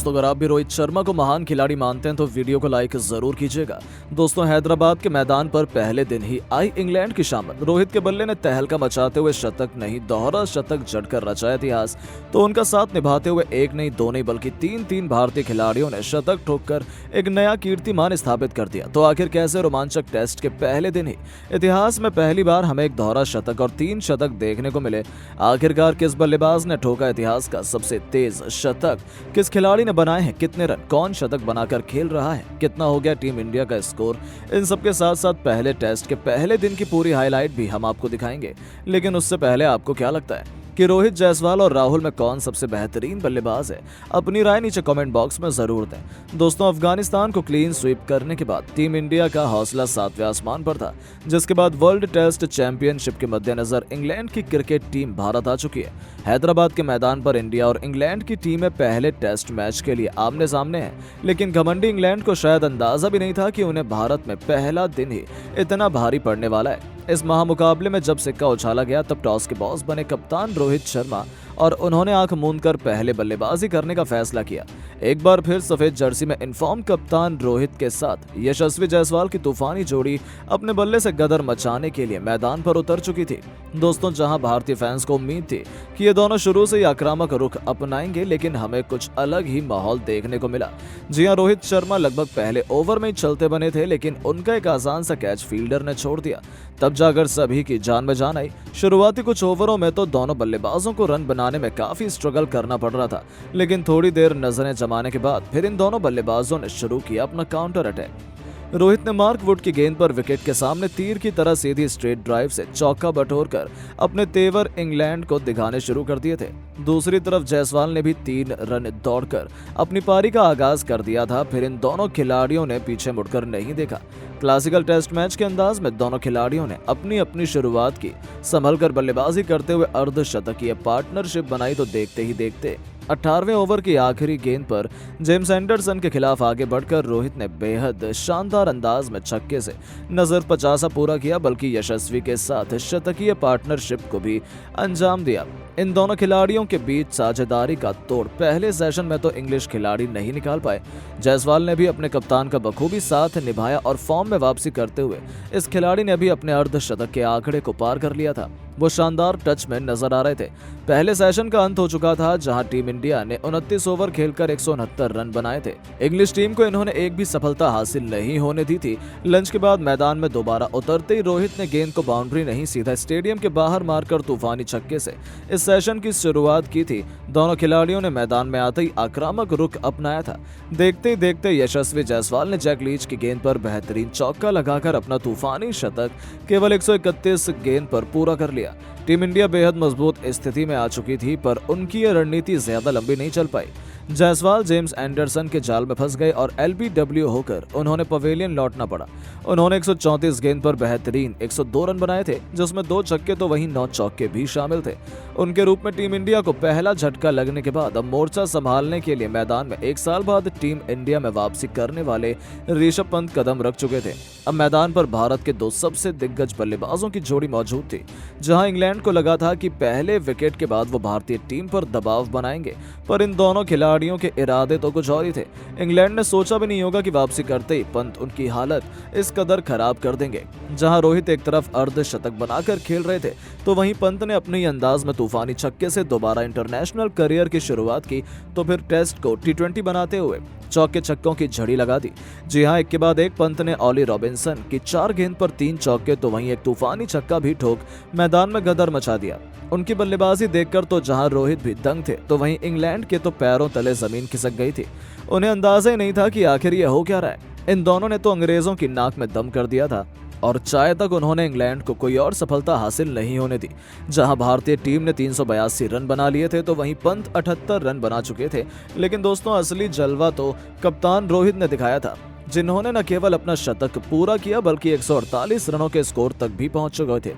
दोस्तों, अगर आप भी रोहित शर्मा को महान खिलाड़ी मानते हैं तो वीडियो को लाइक जरूर कीजिएगा। दोस्तों, हैदराबाद के मैदान पर पहले दिन ही आई इंग्लैंड की शामिल। रोहित के बल्ले ने तहलका मचाते हुए शतक नहीं, दोहरा शतक जड़कर रचा इतिहास। तो उनका साथ निभाते हुए एक नहीं, दो नहीं, बल्कि तीन भारतीय खिलाड़ियों ने शतक ठोककर एक नया कीर्तिमान स्थापित कर दिया। तो आखिर कैसे रोमांचक टेस्ट के पहले दिन ही इतिहास में पहली बार हमें एक दोहरा शतक और 3 शतक देखने को मिले। आखिरकार किस बल्लेबाज ने ठोका इतिहास का सबसे तेज शतक, किस खिलाड़ी ने बनाए हैं कितने रन, कौन शतक बनाकर खेल रहा है, कितना हो गया टीम इंडिया का स्कोर, इन सब के साथ साथ पहले टेस्ट के पहले दिन की पूरी हाईलाइट भी हम आपको दिखाएंगे। लेकिन उससे पहले आपको क्या लगता है कि रोहित, जायसवाल और राहुल में कौन सबसे बेहतरीन बल्लेबाज है? अपनी राय नीचे कमेंट बॉक्स में जरूर दें। दोस्तों, अफगानिस्तान को क्लीन स्वीप करने के बाद टीम इंडिया का हौसला 7वें आसमान पर था, जिसके बाद वर्ल्ड टेस्ट चैंपियनशिप के मद्देनजर इंग्लैंड की क्रिकेट टीम भारत आ चुकी है। हैदराबाद के मैदान पर इंडिया और इंग्लैंड की टीमें पहले टेस्ट मैच के लिए आमने सामने हैं। लेकिन घमंडी इंग्लैंड को शायद अंदाजा भी नहीं था कि उन्हें भारत में पहला दिन ही इतना भारी पड़ने वाला है। इस महामुकाबले में जब सिक्का उछाला गया तब टॉस के बॉस बने कप्तान रोहित शर्मा और उन्होंने आंख मूंद कर पहले बल्लेबाजी करने का फैसला किया। एक बार फिर सफेद जर्सी में इन्फॉर्म कप्तान रोहित के साथ यशस्वी जायसवाल की तूफानी जोड़ी अपने बल्ले से गदर मचाने के लिए मैदान पर उतर चुकी थी। दोस्तों, जहां भारतीय फैंस को उम्मीद थी कि ये दोनों शुरू से ही आक्रामक रुख अपनाएंगे, लेकिन हमें कुछ अलग ही माहौल देखने को मिला। जी हां, रोहित शर्मा लगभग पहले ओवर में ही चलते बने थे, लेकिन उनका एक आसान सा कैच फील्डर ने छोड़ दिया। तब जाकर सभी की जान में जान आई। शुरुआती कुछ ओवरों में तो दोनों बल्लेबाजों को रन बनाने में काफी स्ट्रगल करना पड़ रहा था, लेकिन थोड़ी देर नजरें जमाने के बाद फिर इन दोनों बल्लेबाजों ने शुरू किया अपना काउंटर अटैक। रोहित ने मार्क वुड की गेंद पर विकेट के सामने तीर की तरह सीधी स्ट्रेट ड्राइव से चौका बटोरकर अपने तेवर इंग्लैंड को दिखाने शुरू कर दिए थे। दूसरी तरफ जायसवाल ने भी 3 रन दौड़कर अपनी पारी का आगाज कर दिया था। फिर इन दोनों खिलाड़ियों ने पीछे मुड़कर नहीं देखा। क्लासिकल टेस्ट मैच के अंदाज में दोनों खिलाड़ियों ने अपनी अपनी शुरुआत की। संभलकर बल्लेबाजी करते हुए अर्धशतकीय पार्टनरशिप बनाई तो देखते ही देखते 18वें ओवर की आखिरी गेंद पर जेम्स एंडरसन के खिलाफ आगे बढ़कर रोहित ने बेहद शानदार अंदाज में छक्के से नजर 50 पूरा किया, बल्कि यशस्वी के साथ शतकीय पार्टनरशिप को भी अंजाम दिया। इन दोनों खिलाड़ियों के बीच साझेदारी का तोड़ पहले सेशन में तो इंग्लिश खिलाड़ी नहीं निकाल पाए। जायसवाल ने भी अपने कप्तान का बखूबी साथ निभाया और फॉर्म में वापसी करते हुए इस खिलाड़ी ने भी अपने अर्धशतक के आंकड़े को पार कर लिया था। वो शानदार टच में नजर आ रहे थे। पहले सेशन का अंत हो चुका था, जहां टीम इंडिया ने 29 ओवर खेलकर 169 रन बनाए थे। इंग्लिश टीम को इन्होंने एक भी सफलता हासिल नहीं होने दी थी। लंच के बाद मैदान में दोबारा उतरते ही रोहित ने गेंद को बाउंड्री नहीं, सीधा स्टेडियम के बाहर मारकर तूफानी छक्के से इस सेशन की शुरुआत की थी। दोनों खिलाड़ियों ने मैदान में आते ही आक्रामक रुख अपनाया था। देखते ही देखते यशस्वी जायसवाल ने जैक लीच की गेंद पर बेहतरीन चौका लगाकर अपना तूफानी शतक केवल 131 गेंद पर पूरा कर लिया। टीम इंडिया बेहद मजबूत स्थिति में आ चुकी थी, पर उनकी ये रणनीति ज्यादा लंबी नहीं चल पाई। जायसवाल जेम्स एंडरसन के जाल में फंस गए और एलबीडब्ल्यू होकर उन्होंने पवेलियन लौटना पड़ा। उन्होंने 134 गेंद पर बेहतरीन 102 रन बनाए थे, जिसमें 2 छक्के तो वहीं 9 चौके भी शामिल थे। उनके रूप में टीम इंडिया को पहला झटका लगने के बाद अब मोर्चा संभालने के लिए मैदान में 1 साल बाद टीम इंडिया में वापसी करने वाले ऋषभ पंत कदम रख चुके थे। अब मैदान पर भारत के 2 सबसे दिग्गज बल्लेबाजों की जोड़ी मौजूद थी। जहां इंग्लैंड को लगा था कि पहले विकेट के बाद वो भारतीय टीम पर दबाव बनाएंगे, पर इन दोनों खिलाड़ियों के इरादे तो कुछ और ही थे। इंग्लैंड ने सोचा भी नहीं होगा कि वापसी करते ही पंत उनकी हालत इस कदर खराब कर देंगे। जहां रोहित एक तरफ अर्धशतक बनाकर खेल रहे थे, तो वहीं पंत ने अपने ही अंदाज में तूफानी छक्के से दोबारा इंटरनेशनल करियर की शुरुआत की, तो फिर टेस्ट को T20 बनाते हुए चौके छक्कों की झड़ी लगा दी। जी हां, एक के बाद एक पंत ने ऑली रॉबिन्सन की 4 गेंद पर 3 चौके तो वहीं एक तूफानी छक्का भी ठोक मैदान में गदर मचा दिया। उनकी बल्लेबाजी देखकर तो जहां रोहित भी दंग थे, तो वहीं इंग्लैंड के तो पैरों तले जमीन खिसक गई थी। उन्हें अंदाजा ही नहीं था कि आखिर ये हो क्या रहा है। इन दोनों ने तो अंग्रेजों की नाक में दम कर दिया था और चाय तक उन्होंने इंग्लैंड को कोई और सफलता हासिल नहीं होने दी। जहां भारतीय टीम ने 382 रन बना लिए थे, तो वहीं पंत 78 रन बना चुके थे। लेकिन दोस्तों, असली जलवा तो कप्तान रोहित ने दिखाया था, जिन्होंने न केवल अपना शतक पूरा किया, बल्कि 148 रनों के स्कोर तक भी पहुंच चुके थे।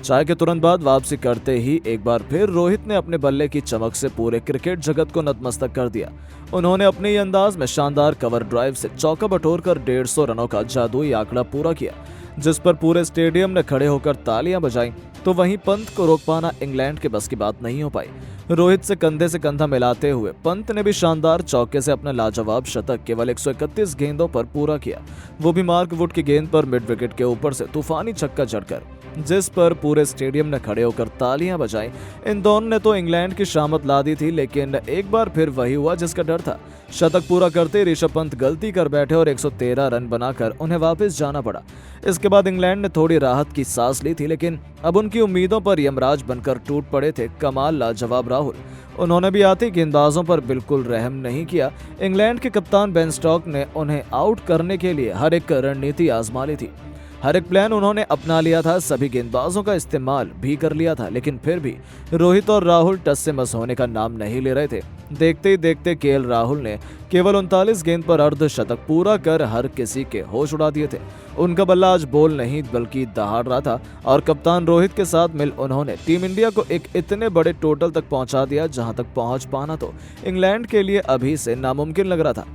चाय के तुरंत बाद वापसी करते ही एक बार फिर रोहित ने अपने बल्ले की चमक से पूरे क्रिकेट जगत को नतमस्तक कर दिया। उन्होंने अपने ही अंदाज में शानदार कवर ड्राइव से चौका बटोरकर 150 रनों का जादुई आंकड़ा पूरा किया, जिस पर पूरे स्टेडियम ने खड़े होकर तालियां बजाईं। तो वहीं पंत को रोक पाना इंग्लैंड के बस की बात नहीं हो पाई। रोहित से कंधा मिलाते हुए पंत ने भी शानदार चौके से अपना लाजवाब शतक केवल 131 गेंदों पर पूरा किया, वो भी मार्क वुड की गेंद पर मिड विकेट के ऊपर से तूफानी छक्का जड़कर, जिस पर पूरे स्टेडियम ने खड़े होकर तालियां बजाई। इन दोनों ने तो इंग्लैंड की शामत ला दी थी, लेकिन एक बार फिर वही हुआ जिसका डर था। शतक पूरा करते ही ऋषभ पंत गलती कर बैठे और 113 रन बनाकर उन्हें वापस जाना पड़ा। इसके बाद इंग्लैंड ने थोड़ी राहत की सांस ली थी, लेकिन अब उनकी उम्मीदों पर यमराज बनकर टूट पड़े थे कमाल लाजवाब राहुल। उन्होंने भी आते गेंदबाजों पर बिल्कुल रहम नहीं किया। इंग्लैंड के कप्तान बेन स्टोक्स ने उन्हें आउट करने के लिए हर एक रणनीति आजमा ली थी, हर एक प्लान उन्होंने अपना लिया था, सभी गेंदबाजों का इस्तेमाल भी कर लिया था, लेकिन फिर भी रोहित और राहुल टस से मस होने का नाम नहीं ले रहे थे। देखते ही देखते केएल राहुल ने केवल 39 गेंद पर अर्धशतक पूरा कर हर किसी के होश उड़ा दिए थे। उनका बल्ला आज बॉल नहीं बल्कि दहाड़ रहा था और कप्तान रोहित के साथ मिल उन्होंने टीम इंडिया को एक इतने बड़े टोटल तक पहुंचा दिया जहां तक पहुंच पाना तो इंग्लैंड के लिए अभी से नामुमकिन लग रहा था।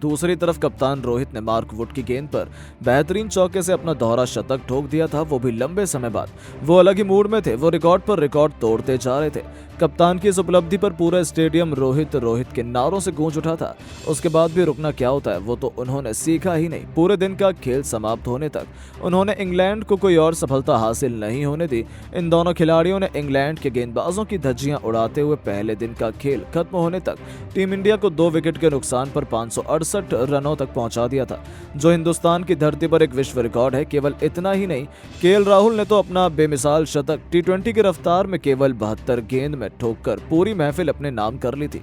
दूसरी तरफ कप्तान रोहित ने मार्क वुड की गेंद पर बेहतरीन चौके से अपना दोहरा शतक ठोक दिया था, वो भी लंबे समय बाद। वो अलग ही मूड में थे, वो रिकॉर्ड पर रिकॉर्ड तोड़ते जा रहे थे। कप्तान की इस उपलब्धि पर पूरा स्टेडियम रोहित रोहित के नारों से गूंज उठा था। उसके बाद भी रुकना क्या होता है वो तो उन्होंने सीखा ही नहीं। पूरे दिन का खेल समाप्त होने तक उन्होंने इंग्लैंड को कोई और सफलता हासिल नहीं होने दी। इन दोनों खिलाड़ियों ने इंग्लैंड के गेंदबाजों की धज्जियां उड़ाते हुए पहले दिन का खेल खत्म होने तक टीम इंडिया को 2 विकेट के नुकसान पर 568 रनों तक पहुंचा दिया था, जो हिंदुस्तान की धरती पर एक विश्व रिकॉर्ड है। केवल इतना ही नहीं, केएल राहुल ने तो अपना बेमिसाल शतक टी20 की रफ्तार में केवल 72 गेंद में ठोककर पूरी महफिल अपने नाम कर ली थी।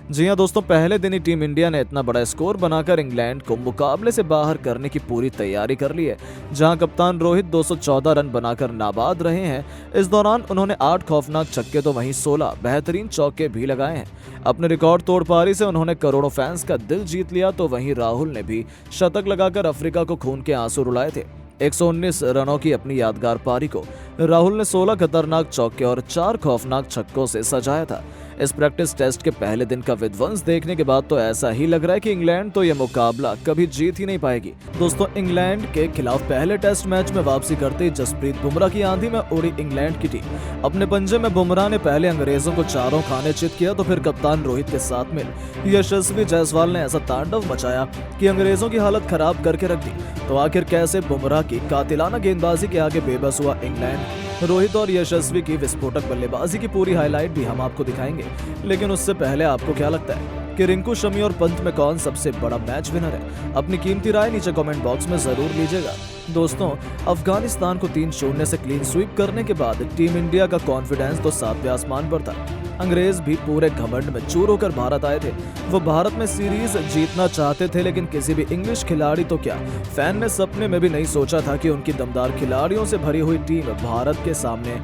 जी हां दोस्तों, पहले दिन ही टीम इंडिया ने इतना बड़ा स्कोर बनाकर इंग्लैंड को मुकाबले से बाहर करने की पूरी तैयारी कर ली है। जहां कप्तान रोहित 214 रन बनाकर नाबाद रहे हैं, इस दौरान उन्होंने 8 खौफनाक छक्के तो वहीं 16 बेहतरीन चौके भी लगाए हैं। अपने रिकॉर्ड तोड़ पारी से उन्होंने करोड़ों फैंस का दिल जीत लिया, तो वहीं राहुल ने भी शतक लगाकर अफ्रीका को खून के आंसू रुलाए थे। 119 रनों की अपनी यादगार पारी को राहुल ने 16 खतरनाक चौके और 4 खौफनाक छक्कों से सजाया था। इस प्रैक्टिस टेस्ट के पहले दिन का विध्वंस देखने के बाद तो ऐसा ही लग रहा है कि इंग्लैंड तो यह मुकाबला कभी जीत ही नहीं पाएगी। दोस्तों, इंग्लैंड के खिलाफ पहले टेस्ट मैच में वापसी करते ही जसप्रीत बुमराह की आंधी में उड़ी इंग्लैंड की टीम। अपने पंजे में बुमराह ने पहले अंग्रेजों को चारों खाने चित किया, तो फिर कप्तान रोहित के साथ मिल यशस्वी जायसवाल ने ऐसा तांडव मचाया कि अंग्रेजों की हालत खराब करके रख दी। तो आखिर कैसे बुमराह की कातिलाना गेंदबाजी के आगे बेबस हुआ इंग्लैंड? रोहित और यशस्वी की विस्फोटक बल्लेबाजी की पूरी हाईलाइट भी हम आपको दिखाएंगे, लेकिन उससे पहले आपको क्या लगता है कि रिंकू, शमी और पंत में कौन सबसे बड़ा मैच विनर है? अपनी कीमती राय नीचे कमेंट बॉक्स में जरूर लीजिएगा। दोस्तों, अफगानिस्तान को 3-0 से क्लीन स्वीप करने के बाद टीम इंडिया का कॉन्फिडेंस तो 7वें आसमान पर था। अंग्रेज भी पूरे घमंड में चूर होकर भारत आए थे। वो भारत में सीरीज जीतना चाहते थे, लेकिन किसी भी इंग्लिश खिलाड़ी तो क्या, फैन ने सपने में भी नहीं सोचा था कि उनकी दमदार खिलाड़ियों से भरी हुई टीम भारत के सामने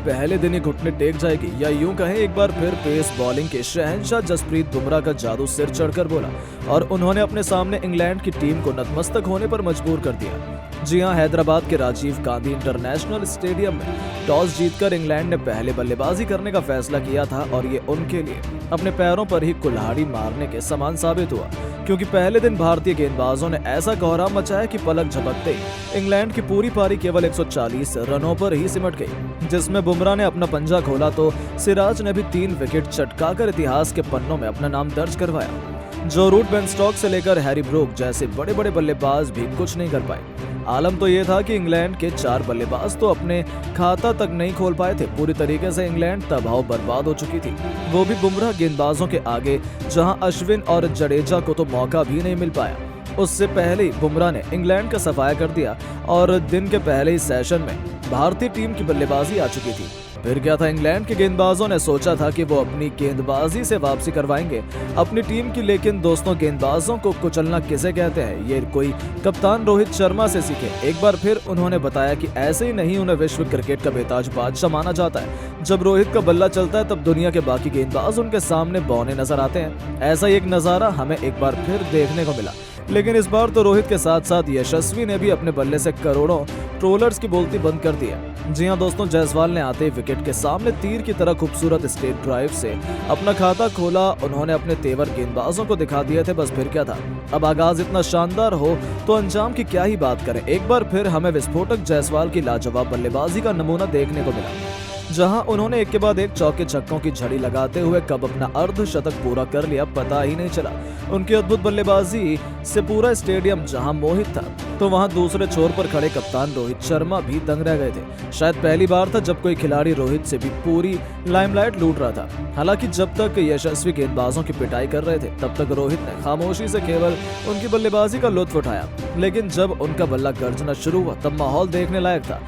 पहले दिन ही घुटने टेक जाएगी, या यूं कहें एक बार फिर पेस बॉलिंग के शहंशाह जसप्रीत बुमराह का जादू सिर चढ़कर बोला और उन्होंने अपने सामने इंग्लैंड की टीम को नतमस्तक होने पर मजबूर कर दिया। जी हां, हैदराबाद के राजीव गांधी इंटरनेशनल स्टेडियम में टॉस जीतकर इंग्लैंड ने पहले बल्लेबाजी करने का फैसला किया था और ये उनके लिए अपने पैरों पर ही कुल्हाड़ी मारने के समान साबित हुआ, क्योंकि पहले दिन भारतीय गेंदबाजों ने ऐसा कोहराम मचाया कि पलक झपकते ही इंग्लैंड की पूरी पारी केवल 140 रनों पर ही सिमट गई, जिसमें बुमराह ने अपना पंजा खोला तो सिराज ने भी 3 विकेट चटकाकर इतिहास के पन्नों में अपना नाम दर्ज करवाया। जो रूट बेन स्टोक्स से लेकर हैरी ब्रूक जैसे बड़े बड़े बल्लेबाज भी कुछ नहीं कर पाए। आलम तो ये था कि इंग्लैंड के 4 बल्लेबाज तो अपने खाता तक नहीं खोल पाए थे। पूरी तरीके से इंग्लैंड तबाह बर्बाद हो चुकी थी, वो भी बुमराह गेंदबाजों के आगे, जहां अश्विन और जडेजा को तो मौका भी नहीं मिल पाया। उससे पहले ही बुमराह ने इंग्लैंड का सफाया कर दिया और दिन के पहले ही सेशन में भारतीय टीम की बल्लेबाजी आ चुकी थी। फिर क्या था, इंग्लैंड के गेंदबाजों ने सोचा था कि वो अपनी गेंदबाजी से वापसी करवाएंगे अपनी टीम की, लेकिन दोस्तों, गेंदबाजों को कुचलना किसे कहते हैं ये कोई कप्तान रोहित शर्मा से सीखे। एक बार फिर उन्होंने बताया कि ऐसे ही नहीं उन्हें विश्व क्रिकेट का बेताज बादशाह माना जाता है। जब रोहित का बल्ला चलता है तब दुनिया के बाकी गेंदबाज उनके सामने बौने नजर आते हैं। ऐसा ही एक नजारा हमें एक बार फिर देखने को मिला। लेकिन इस बार तो रोहित के साथ साथ यशस्वी ने भी अपने बल्ले से करोड़ों ट्रोलर्स की बोलती बंद कर दी है। जी हां दोस्तों, जायसवाल ने आते ही विकेट के सामने तीर की तरह खूबसूरत स्ट्रेट ड्राइव से अपना खाता खोला। उन्होंने अपने तेवर गेंदबाजों को दिखा दिए थे, बस फिर क्या था। अब आगाज इतना शानदार हो तो अंजाम की क्या ही बात करें। एक बार फिर हमें विस्फोटक जायसवाल की लाजवाब बल्लेबाजी का नमूना देखने को मिला, जहां उन्होंने एक के बाद एक चौके छक्कों की झड़ी लगाते हुए कब अपना अर्धशतक पूरा कर लिया पता ही नहीं चला। उनकी अद्भुत बल्लेबाजी से पूरा स्टेडियम जहां मोहित था, तो वहां दूसरे छोर पर खड़े कप्तान रोहित शर्मा भी दंग रह गए थे। शायद पहली बार था जब कोई खिलाड़ी रोहित से भी पूरी लाइमलाइट लूट रहा था। हालांकि जब तक यशस्वी गेंदबाजों की पिटाई कर रहे थे तब तक रोहित ने खामोशी से केवल उनकी बल्लेबाजी का लुत्फ उठाया, लेकिन जब उनका बल्ला गर्जना शुरू हुआ तब माहौल देखने लायक था।